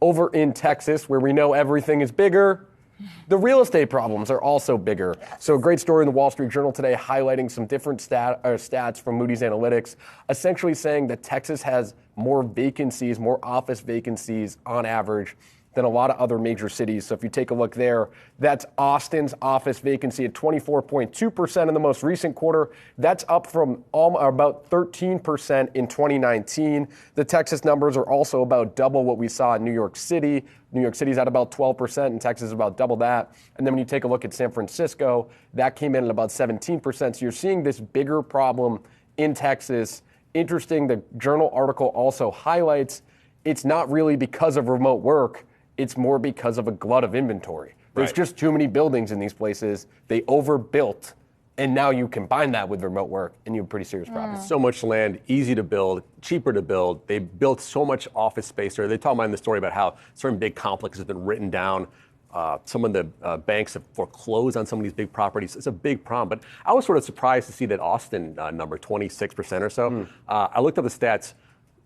Over in Texas, where we know everything is bigger, the real estate problems are also bigger. So a great story in the Wall Street Journal today highlighting some different stats from Moody's Analytics, essentially saying that Texas has more vacancies, more office vacancies on average than a lot of other major cities. So if you take a look there, that's Austin's office vacancy at 24.2% in the most recent quarter. That's up from about 13% in 2019. The Texas numbers are also about double what we saw in New York City. New York City's at about 12%, and Texas is about double that. And then when you take a look at San Francisco, that came in at about 17%. So you're seeing this bigger problem in Texas. Interesting, the Journal article also highlights it's not really because of remote work. It's more because of a glut of inventory. There's just too many buildings in these places. They overbuilt, and now you combine that with remote work, and you have pretty serious problems. So much land, easy to build, cheaper to build. They built so much office space there. They talk about in the story about how certain big complexes have been written down. Some of the banks have foreclosed on some of these big properties. It's a big problem. But I was sort of surprised to see that Austin number, 26% or so. I looked up the stats.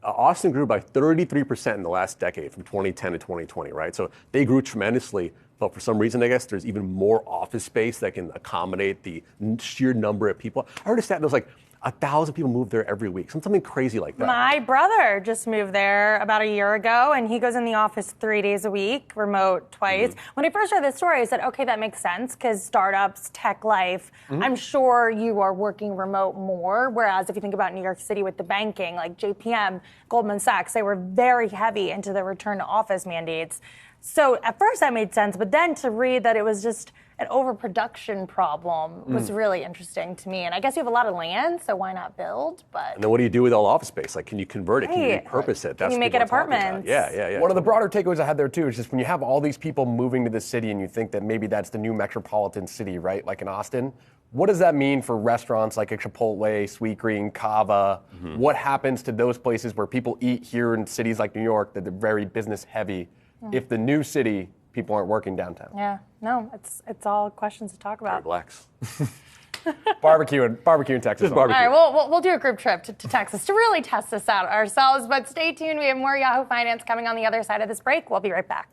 Austin grew by 33% in the last decade from 2010 to 2020, right? So they grew tremendously, but for some reason, I guess, there's even more office space that can accommodate the sheer number of people. I heard a stat that was like 1,000 people move there every week, something crazy like that. My brother just moved there about a year ago, and he goes in the office 3 days a week, remote twice. When I first heard this story, I said, okay, that makes sense, because startups, tech life, I'm sure you are working remote more, whereas if you think about New York City with the banking, like JPM, Goldman Sachs, they were very heavy into the return to office mandates. So at first that made sense, but then to read that it was just an overproduction problem was really interesting to me. And I guess you have a lot of land, so why not build? But and then what do you do with all office space? Like, can you convert it? Can you repurpose it? Can you make it apartments? Yeah. One of the broader takeaways I had there, too, is just when you have all these people moving to the city and you think that maybe that's the new metropolitan city, right, like in Austin, what does that mean for restaurants like a Chipotle, Sweet Green, Cava? What happens to those places where people eat here in cities like New York that are very business heavy if the new city people aren't working downtown? Yeah, no, it's all questions to talk about. Relax. Barbecue in Texas. Just barbecue. All right, we'll do a group trip to Texas to really test this out ourselves. But stay tuned. We have more Yahoo Finance coming on the other side of this break. We'll be right back.